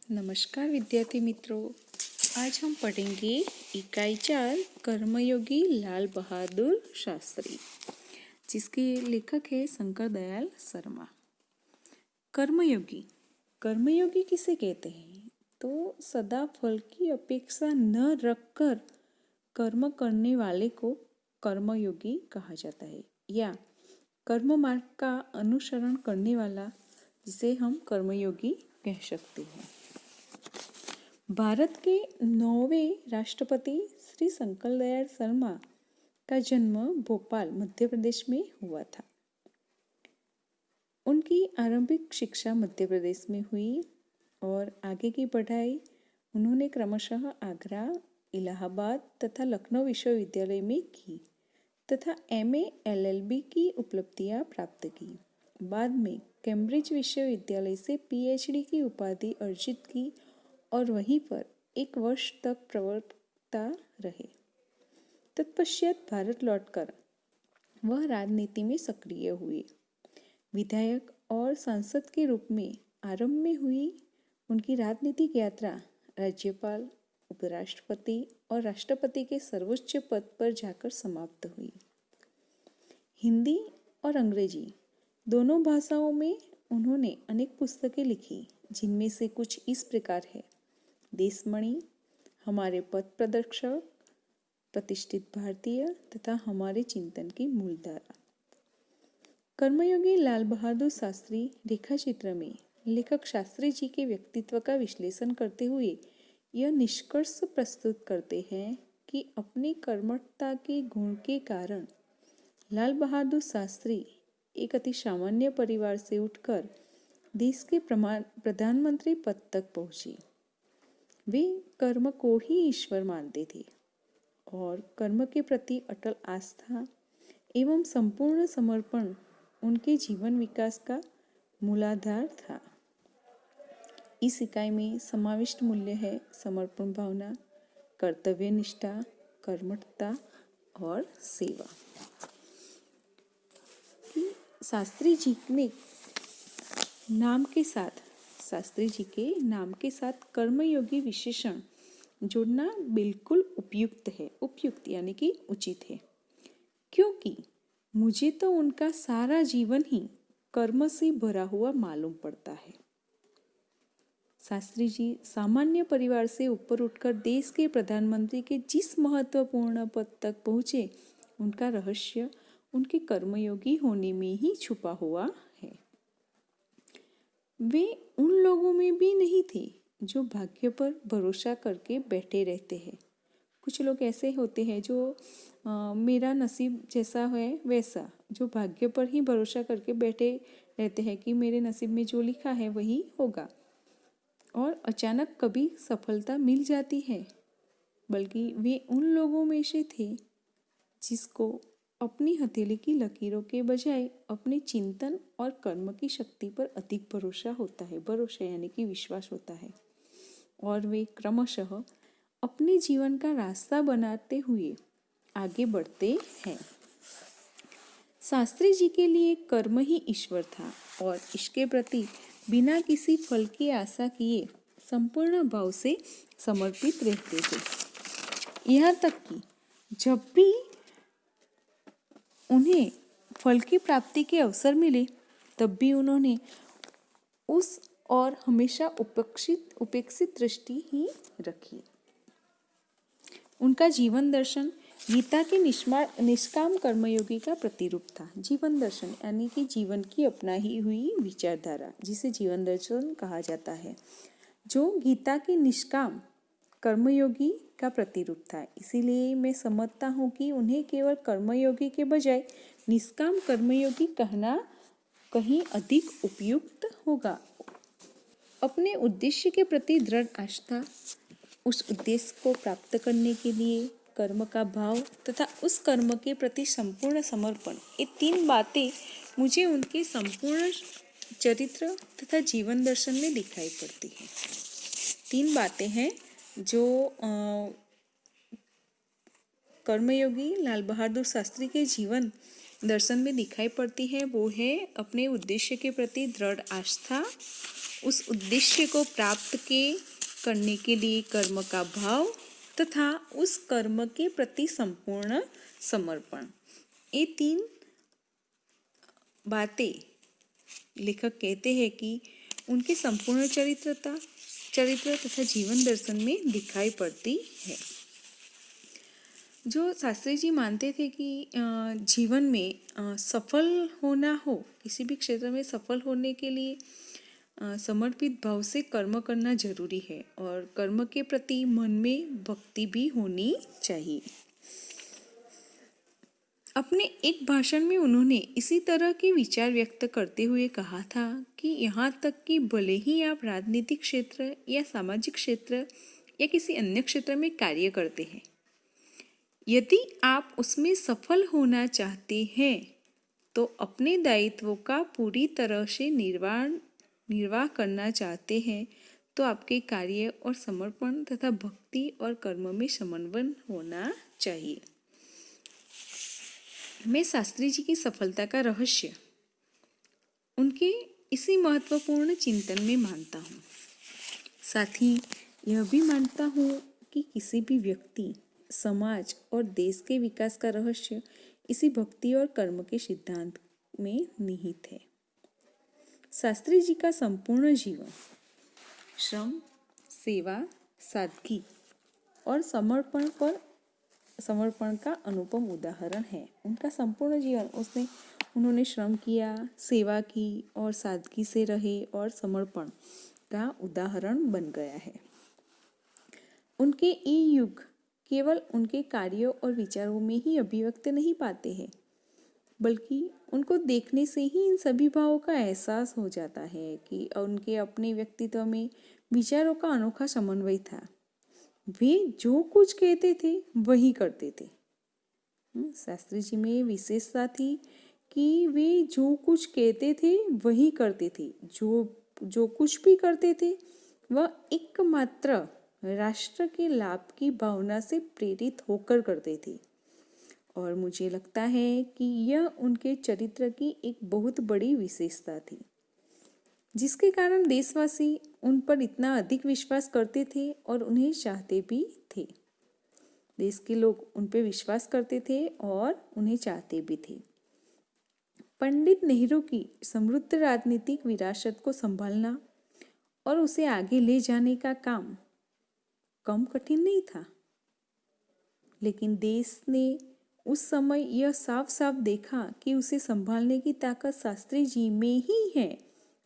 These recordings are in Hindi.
नमस्कार विद्यार्थी मित्रों, आज हम पढ़ेंगे इकाई 4 कर्मयोगी लाल बहादुर शास्त्री, जिसके लेखक है शंकर दयाल शर्मा। कर्मयोगी कर्मयोगी किसे कहते हैं? तो सदा फल की अपेक्षा न रखकर कर्म करने वाले को कर्मयोगी कहा जाता है, या कर्म मार्ग का अनुसरण करने वाला, जिसे हम कर्मयोगी कह सकते हैं। भारत के 9वें राष्ट्रपति श्री शंकर दयाल शर्मा का जन्म भोपाल, मध्य प्रदेश में हुआ था। उनकी आरंभिक शिक्षा मध्य प्रदेश में हुई और आगे की पढ़ाई उन्होंने क्रमशः आगरा, इलाहाबाद तथा लखनऊ विश्वविद्यालय में की तथा MA LLB की उपलब्धियां प्राप्त की। बाद में कैम्ब्रिज विश्वविद्यालय से PhD की उपाधि अर्जित की और वहीं पर 1 वर्ष तक प्रवक्ता रहे। तत्पश्चात भारत लौटकर वह राजनीति में सक्रिय हुए। विधायक और सांसद के रूप में आरंभ में हुई उनकी राजनीतिक यात्रा राज्यपाल, उपराष्ट्रपति और राष्ट्रपति के सर्वोच्च पद पर जाकर समाप्त हुई। हिंदी और अंग्रेजी दोनों भाषाओं में उन्होंने अनेक पुस्तकें लिखी, जिनमें से कुछ इस प्रकार है: देशमणि, हमारे पथ प्रदर्शक, प्रतिष्ठित भारतीय तथा हमारे चिंतन की मूलधारा। कर्मयोगी लाल बहादुर शास्त्री रेखाचित्र में लेखक शास्त्री जी के व्यक्तित्व का विश्लेषण करते हुए यह निष्कर्ष प्रस्तुत करते हैं कि अपनी कर्मठता के गुण के कारण लाल बहादुर शास्त्री एक अति सामान्य परिवार से उठकर देश के प्रधानमंत्री पद तक पहुंचे। वे कर्म को ही ईश्वर मानते थे और कर्म के प्रति अटल आस्था एवं संपूर्ण समर्पण उनके जीवन विकास का मूलाधार था। इस इकाई में समाविष्ट मूल्य है समर्पण भावना, कर्तव्य निष्ठा, कर्मठता और सेवा। शास्त्री जी के नाम के साथ कर्मयोगी विशेषण जोड़ना बिल्कुल उपयुक्त यानी कि उचित है, क्योंकि मुझे तो उनका सारा जीवन ही कर्म से भरा हुआ मालूम पड़ता है। शास्त्री जी सामान्य परिवार से ऊपर उठकर देश के प्रधानमंत्री के जिस महत्वपूर्ण पद तक पहुंचे, उनका रहस्य उनके कर्मयोगी होने में ही छुपा हुआ है। वे उन लोगों में भी नहीं थे जो भाग्य पर भरोसा करके बैठे रहते हैं। कुछ लोग ऐसे होते हैं जो मेरा नसीब जैसा है वैसा, जो भाग्य पर ही भरोसा करके बैठे रहते हैं कि मेरे नसीब में जो लिखा है वही होगा, और अचानक कभी सफलता मिल जाती है। बल्कि वे उन लोगों में से थे जिसको अपनी हथेली की लकीरों के बजाय अपने चिंतन और कर्म की शक्ति पर अधिक भरोसा होता है। भरोसा यानी कि विश्वास होता है, और वे क्रमशः अपने जीवन का रास्ता बनाते हुए आगे बढ़ते हैं। शास्त्री जी के लिए कर्म ही ईश्वर था और इसके प्रति बिना किसी फल की आशा किए संपूर्ण भाव से समर्पित रहते थे। यहाँ तक कि जब भी उन्हें फल की प्राप्ति के अवसर मिले, तब भी उन्होंने उस और हमेशा उपेक्षित दृष्टि ही रखी। उनका जीवन दर्शन गीता के निष्काम कर्मयोगी का प्रतिरूप था। जीवन दर्शन यानी कि जीवन की अपनाई हुई विचारधारा, जिसे जीवन दर्शन कहा जाता है, जो गीता के निष्काम कर्मयोगी का प्रतिरूप था। इसीलिए मैं समझता हूँ कि उन्हें केवल कर्मयोगी के बजाय निष्काम कर्मयोगी कहना कहीं अधिक उपयुक्त होगा। अपने उद्देश्य के प्रति दृढ़ आस्था, उस उद्देश्य को प्राप्त करने के लिए कर्म का भाव तथा उस कर्म के प्रति संपूर्ण समर्पण, ये 3 बातें मुझे उनके संपूर्ण चरित्र तथा जीवन दर्शन में दिखाई पड़ती हैं। 3 बातें हैं जो कर्मयोगी लाल बहादुर शास्त्री के जीवन दर्शन में दिखाई पड़ती है। वो है अपने उद्देश्य के प्रति दृढ़ आस्था उस उद्देश्य को प्राप्त करने के लिए कर्म का भाव तथा उस कर्म के प्रति संपूर्ण समर्पण, ये 3 बातें लेखक कहते हैं कि उनके संपूर्ण चरित्र तथा जीवन दर्शन में दिखाई पड़ती है। जो शास्त्री जी मानते थे कि जीवन में सफल होना हो, किसी भी क्षेत्र में सफल होने के लिए समर्पित भाव से कर्म करना जरूरी है और कर्म के प्रति मन में भक्ति भी होनी चाहिए। अपने एक भाषण में उन्होंने इसी तरह के विचार व्यक्त करते हुए कहा था कि यहाँ तक कि भले ही आप राजनीतिक क्षेत्र या सामाजिक क्षेत्र या किसी अन्य क्षेत्र में कार्य करते हैं, यदि आप उसमें सफल होना चाहते हैं तो अपने दायित्वों का पूरी तरह से निर्वाह करना चाहते हैं तो आपके कार्य और समर्पण तथा भक्ति और कर्म में समन्वय होना चाहिए। मैं शास्त्री जी की सफलता का रहस्य उनके इसी महत्वपूर्ण चिंतन में मानता हूँ। साथ ही यह भी मानता हूँ कि किसी भी व्यक्ति, समाज और देश के विकास का रहस्य इसी भक्ति और कर्म के सिद्धांत में निहित है। शास्त्री जी का संपूर्ण जीवन श्रम, सेवा, सादगी और समर्पण का अनुपम उदाहरण है। उनका संपूर्ण जीवन उन्होंने श्रम किया, सेवा की और सादगी से रहे और समर्पण का उदाहरण बन गया है। उनके ये युग केवल उनके कार्यों और विचारों में ही अभिव्यक्त नहीं पाते हैं, बल्कि उनको देखने से ही इन सभी भावों का एहसास हो जाता है कि उनके अपने व्यक्तित्व में विचारों का अनोखा समन्वय था। वे जो कुछ कहते थे वही करते थे। शास्त्री जी में विशेषता थी कि वे जो कुछ कहते थे वही करते थे। जो कुछ भी करते थे वह एकमात्र राष्ट्र के लाभ की भावना से प्रेरित होकर करते थे। और मुझे लगता है कि यह उनके चरित्र की एक बहुत बड़ी विशेषता थी, जिसके कारण देशवासी उन पर इतना अधिक विश्वास करते थे और उन्हें चाहते भी थे। देश के लोग उन पर विश्वास करते थे और उन्हें चाहते भी थे। पंडित नेहरू की समृद्ध राजनीतिक विरासत को संभालना और उसे आगे ले जाने का काम कम कठिन नहीं था, लेकिन देश ने उस समय यह साफ साफ देखा कि उसे संभालने की ताकत शास्त्री जी में ही है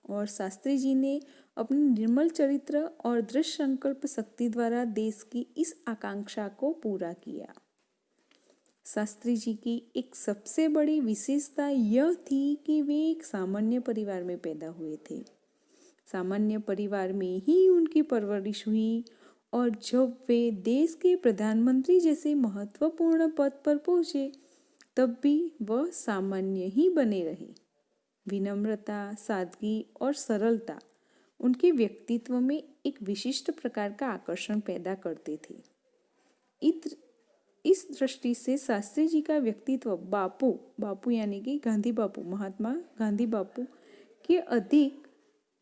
और शास्त्री जी ने अपने निर्मल चरित्र और दृढ़ संकल्प शक्ति द्वारा देश की इस आकांक्षा को पूरा किया। शास्त्री जी की एक सबसे बड़ी विशेषता यह थी कि वे एक सामान्य परिवार में पैदा हुए थे। सामान्य परिवार में ही उनकी परवरिश हुई और जब वे देश के प्रधानमंत्री जैसे महत्वपूर्ण पद पर पहुंचे तब भी वह सामान्य ही बने रहे। विनम्रता, सादगी और सरलता उनके व्यक्तित्व में एक विशिष्ट प्रकार का आकर्षण पैदा करते थे। इस दृष्टि से शास्त्री जी का व्यक्तित्व बापू यानी कि गांधी बापू, महात्मा गांधी बापू के अधिक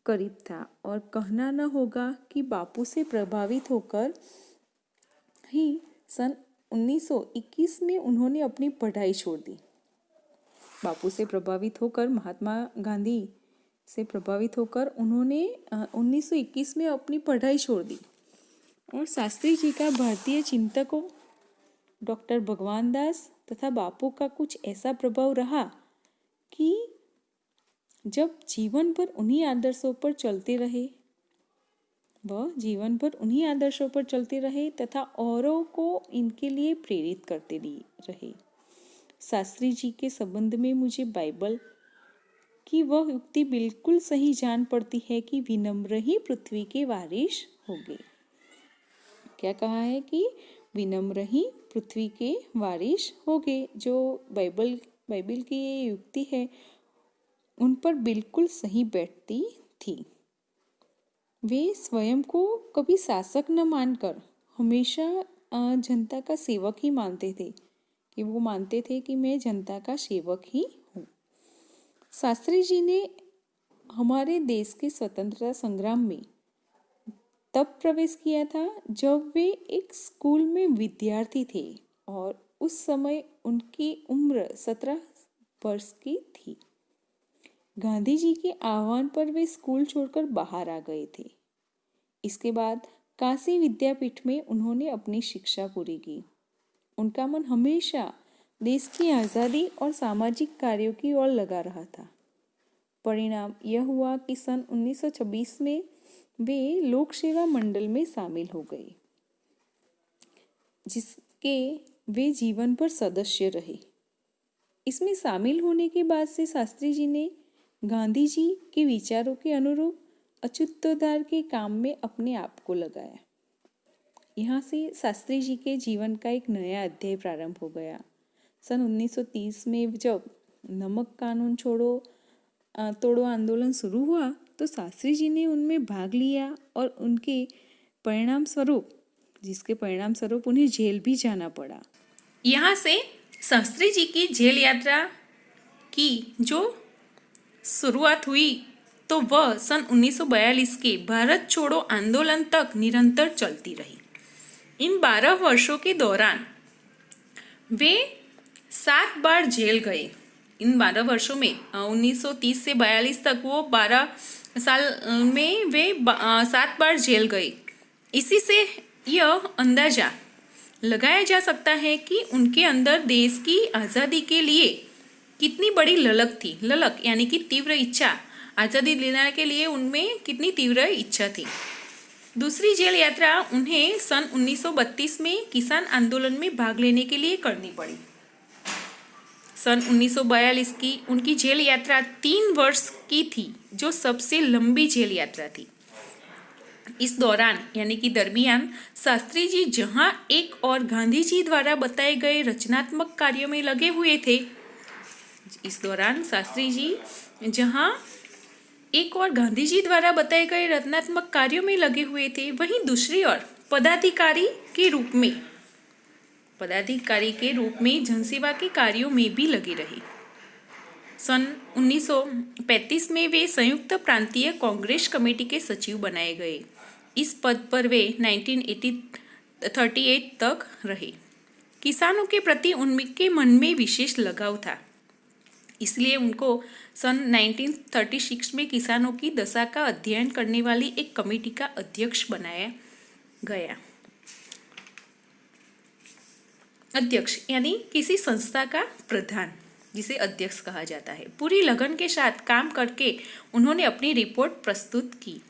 करीब था और कहना न होगा कि बापू से प्रभावित होकर ही सन 1921 में उन्होंने अपनी पढ़ाई छोड़ दी। बापू से प्रभावित होकर, महात्मा गांधी से प्रभावित होकर उन्होंने 1921 में अपनी पढ़ाई छोड़ दी और शास्त्री जी का भारतीय चिंतकों डॉक्टर भगवान दास तथा बापू का कुछ ऐसा प्रभाव रहा कि जब जीवन भर उन्हीं आदर्शों पर चलते रहे तथा औरों को इनके लिए प्रेरित करते रहे। शास्त्री जी के संबंध में मुझे बाइबल की वह युक्ति बिल्कुल सही जान पड़ती है कि विनम्र ही पृथ्वी के वारिस होंगे। क्या कहा है कि विनम्र ही पृथ्वी के वारिस होंगे। जो बाइबल की ये युक्ति है उन पर बिल्कुल सही बैठती थी। वे स्वयं को कभी शासक न मानकर हमेशा जनता का सेवक ही मानते थे कि मैं जनता का सेवक ही हूँ। शास्त्री जी ने हमारे देश के स्वतंत्रता संग्राम में तब प्रवेश किया था जब वे एक स्कूल में विद्यार्थी थे और उस समय उनकी उम्र 17 वर्ष की थी। गांधी जी के आह्वान पर वे स्कूल छोड़कर बाहर आ गए थे। इसके बाद काशी विद्यापीठ में उन्होंने अपनी शिक्षा पूरी की। उनका मन हमेशा देश की आज़ादी और सामाजिक कार्यों की ओर लगा रहा था। परिणाम यह हुआ कि सन 1926 में वे लोक सेवा मंडल में शामिल हो गए, जिसके वे जीवन भर सदस्य रहे। इसमें शामिल होने के बाद से शास्त्री जी ने गांधी जी के विचारों के अनुरूप अछूतोद्धार के काम में अपने आप को लगाया। यहाँ से शास्त्री जी के जीवन का एक नया अध्याय प्रारंभ हो गया। सन 1930 में जब नमक कानून तोड़ो आंदोलन शुरू हुआ तो शास्त्री जी ने उनमें भाग लिया और जिसके परिणाम स्वरूप उन्हें जेल भी जाना पड़ा। यहाँ से शास्त्री जी की जेल यात्रा की जो शुरुआत हुई तो वह सन 1942 के भारत छोड़ो आंदोलन तक निरंतर चलती रही। इन 12 वर्षों के दौरान वे 7 बार जेल गए। इन 12 वर्षों में 1930 से 42 तक वो 12 साल में वे 7 बार जेल गए। इसी से यह अंदाजा लगाया जा सकता है कि उनके अंदर देश की आज़ादी के लिए कितनी बड़ी ललक थी। ललक यानी कि तीव्र इच्छा, आज़ादी लेने के लिए उनमें कितनी तीव्र इच्छा थी। दूसरी जेल यात्रा उन्हें सन 1932 में किसान आंदोलन में भाग लेने के लिए करनी पड़ी। सन 1942 की उनकी जेल यात्रा 3 वर्ष की थी, जो सबसे लंबी जेल यात्रा थी। इस दौरान यानी कि दरमियान शास्त्री जी जहां एक और गांधी जी द्वारा बताए गए रचनात्मक कार्यों में लगे हुए थे, इस दौरान शास्त्री जी जहां एक और गांधी जी द्वारा बताए गए रचनात्मक कार्यों में लगे हुए थे, वहीं दूसरी ओर पदाधिकारी के रूप में जनसेवा के कार्यों में भी लगे रहे। सन 1935 में वे संयुक्त प्रांतीय कांग्रेस कमेटी के सचिव बनाए गए। इस पद पर वे 1938 तक रहे। किसानों के प्रति उनके मन में विशेष लगाव था, इसलिए उनको सन 1936 में किसानों की दशा का अध्ययन करने वाली एक कमेटी का अध्यक्ष बनाया गया। अध्यक्ष यानी किसी संस्था का प्रधान, जिसे अध्यक्ष कहा जाता है। पूरी लगन के साथ काम करके उन्होंने अपनी रिपोर्ट प्रस्तुत की।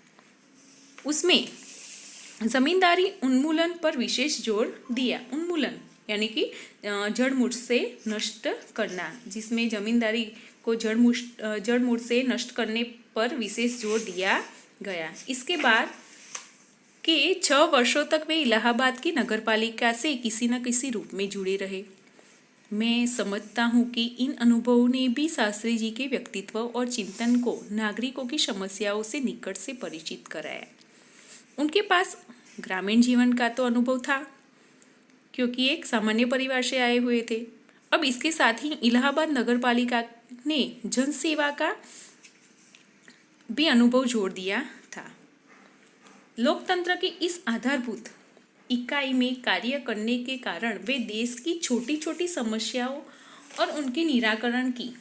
उसमें जमींदारी उन्मूलन पर विशेष जोर दिया। उन्मूलन यानी कि जड़-मूल से नष्ट करना, जिसमें जमींदारी को जड़-मूल से नष्ट करने पर विशेष जोर दिया गया। इसके बाद के 6 वर्षों तक वे इलाहाबाद की नगरपालिका से किसी न किसी रूप में जुड़े रहे। मैं समझता हूँ कि इन अनुभवों ने भी शास्त्री जी के व्यक्तित्व और चिंतन को नागरिकों की समस्याओं से निकट से परिचित कराया। उनके पास ग्रामीण जीवन का तो अनुभव था, क्योंकि एक सामान्य परिवार से आए हुए थे। अब इसके साथ ही इलाहाबाद नगरपालिका ने जनसेवा का भी अनुभव जोड़ दिया था। लोकतंत्र की इस आधारभूत इकाई में कार्य करने के कारण वे देश की छोटी छोटी समस्याओं और उनके निराकरण की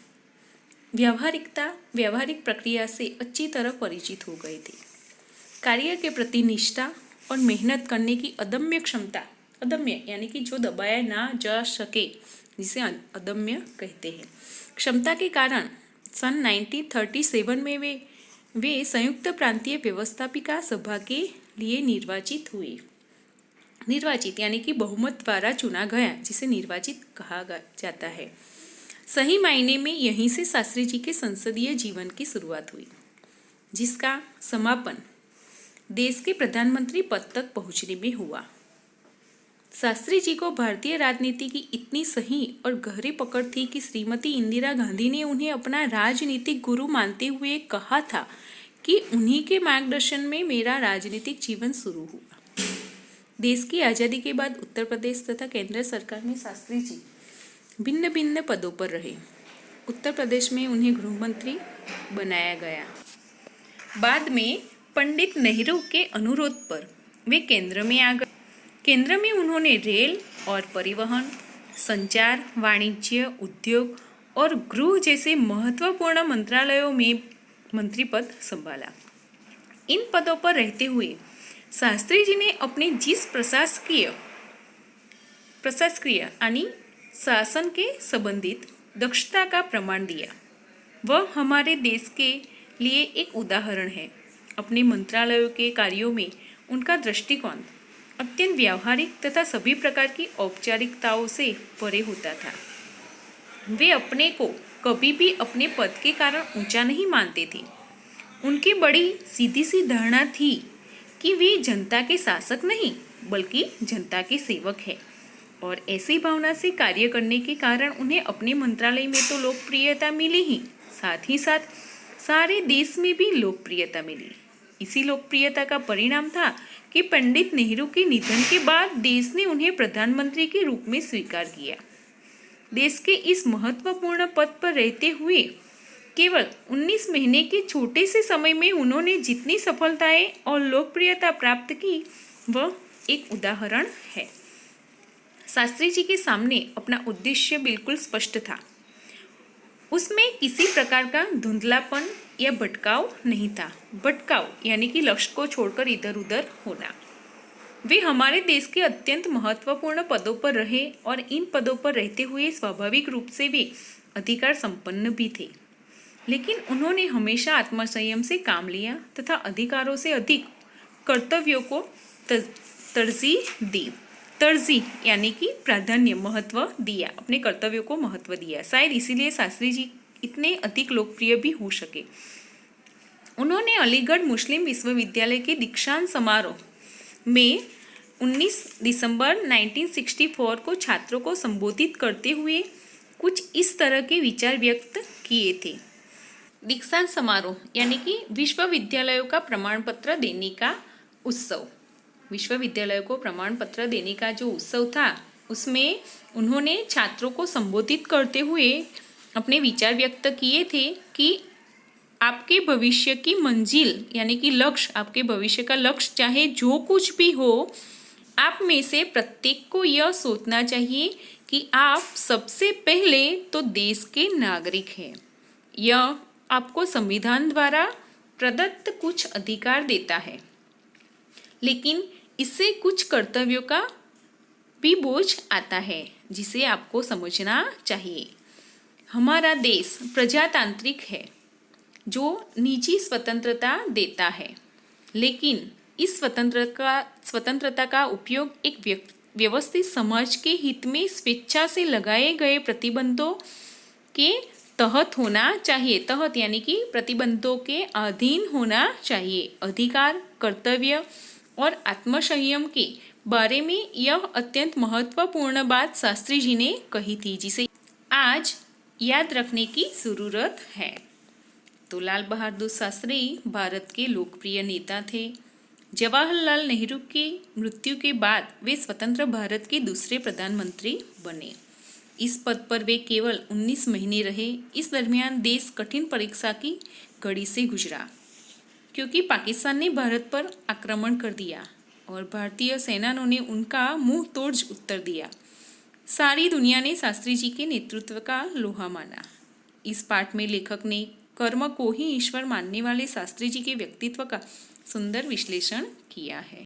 व्यावहारिक प्रक्रिया से अच्छी तरह परिचित हो गए थे। कार्य के प्रति निष्ठा और मेहनत करने की अदम्य क्षमता, अदम्य यानी कि जो दबाया ना जा सके, जिसे अदम्य कहते हैं, क्षमता के कारण सन 1937 में वे संयुक्त प्रांतीय व्यवस्थापिका सभा के लिए निर्वाचित यानी कि बहुमत द्वारा चुना गया, जिसे निर्वाचित कहा जाता है। सही मायने में यहीं से शास्त्री जी के संसदीय जीवन की शुरुआत हुई, जिसका समापन देश के प्रधानमंत्री पद तक पहुंचने में हुआ। शास्त्री जी को भारतीय राजनीति की इतनी सही और गहरी पकड़ थी कि श्रीमती इंदिरा गांधी ने उन्हें अपना राजनीतिक गुरु मानते हुए कहा था कि उन्हीं के मार्गदर्शन में मेरा राजनीतिक जीवन शुरू हुआ। देश की आज़ादी के बाद उत्तर प्रदेश तथा केंद्र सरकार में शास्त्री जी भिन्न भिन्न पदों पर रहे। उत्तर प्रदेश में उन्हें गृह मंत्री बनाया गया। बाद में पंडित नेहरू के अनुरोध पर वे केंद्र में आ गए। केंद्र में उन्होंने रेल और परिवहन, संचार, वाणिज्य, उद्योग और गृह जैसे महत्वपूर्ण मंत्रालयों में मंत्री पद संभाला। इन पदों पर रहते हुए शास्त्री जी ने अपने जिस प्रशासकीय यानी शासन के संबंधित दक्षता का प्रमाण दिया, वह हमारे देश के लिए एक उदाहरण है। अपने मंत्रालयों के कार्यों में उनका दृष्टिकोण अत्यंत व्यावहारिक तथा सभी प्रकार की औपचारिकताओं से परे होता था। वे अपने को कभी भी अपने पद के कारण ऊंचा नहीं मानते थे। उनकी बड़ी सीधी सी धारणा थी कि वे जनता के शासक नहीं बल्कि जनता के सेवक हैं, और ऐसी भावना से कार्य करने के कारण उन्हें अपने मंत्रालय में तो लोकप्रियता मिली ही, साथ ही साथ सारे देश में भी लोकप्रियता मिली। इसी लोकप्रियता का परिणाम था कि पंडित नेहरू के निधन के बाद देश ने उन्हें प्रधानमंत्री के रूप में स्वीकार किया। देश के इस महत्वपूर्ण पद पर रहते हुए केवल 19 महीने के छोटे से समय में उन्होंने जितनी सफलताएं और लोकप्रियता प्राप्त की, वह एक उदाहरण है। शास्त्री जी के सामने अपना उद्देश्य बिल्कुल स्पष्ट था। उसमें किसी प्रकार का धुंधलापन या भटकाव नहीं था। भटकाव यानी कि लक्ष्य को छोड़कर इधर उधर होना। वे हमारे देश के अत्यंत महत्वपूर्ण पदों पर रहे और इन पदों पर रहते हुए स्वाभाविक रूप से वे अधिकार संपन्न भी थे, लेकिन उन्होंने हमेशा आत्मसंयम से काम लिया तथा अधिकारों से अधिक कर्तव्यों को तरजीह यानी कि प्राधान्य, महत्व दिया, अपने कर्तव्यों को महत्व दिया। शायद इसीलिए शास्त्री जी इतने अधिक लोकप्रिय भी हो सके। उन्होंने अलीगढ़ मुस्लिम विश्वविद्यालय के दीक्षांत समारोह में 19 दिसंबर 1964 को छात्रों को संबोधित करते हुए कुछ इस तरह के विचार व्यक्त किए थे। दीक्षांत समारोह यानी कि विश्वविद्यालयों का प्रमाण पत्र देने का उत्सव। विश्वविद्यालय को प्रमाण पत्र देने का जो उत्सव था, उसमें उन्होंने छात्रों को संबोधित करते हुए अपने विचार व्यक्त किए थे कि आपके भविष्य की मंजिल यानी कि लक्ष्य, आपके भविष्य का लक्ष्य चाहे जो कुछ भी हो, आप में से प्रत्येक को यह सोचना चाहिए कि आप सबसे पहले तो देश के नागरिक हैं। यह आपको संविधान द्वारा प्रदत्त कुछ अधिकार देता है, लेकिन इससे कुछ कर्तव्यों का भी बोझ आता है जिसे आपको समझना चाहिए। हमारा देश प्रजातांत्रिक है जो निजी स्वतंत्रता देता है, लेकिन इस स्वतंत्रता का उपयोग एक व्यवस्थित समाज के हित में स्वेच्छा से लगाए गए प्रतिबंधों के तहत होना चाहिए। तहत यानी कि प्रतिबंधों के अधीन होना चाहिए। अधिकार, कर्तव्य और आत्मसंयम के बारे में यह अत्यंत महत्वपूर्ण बात शास्त्री जी ने कही थी, जिसे आज याद रखने की ज़रूरत है। तो लाल बहादुर शास्त्री भारत के लोकप्रिय नेता थे। जवाहरलाल नेहरू की मृत्यु के बाद वे स्वतंत्र भारत के दूसरे प्रधानमंत्री बने। इस पद पर वे केवल 19 महीने रहे। इस दरमियान देश कठिन परीक्षा की घड़ी से गुजरा, क्योंकि पाकिस्तान ने भारत पर आक्रमण कर दिया और भारतीय सेनाओं ने उनका मुंह तोड़ उत्तर दिया। सारी दुनिया ने शास्त्री जी के नेतृत्व का लोहा माना। इस पाठ में लेखक ने कर्म को ही ईश्वर मानने वाले शास्त्री जी के व्यक्तित्व का सुंदर विश्लेषण किया है।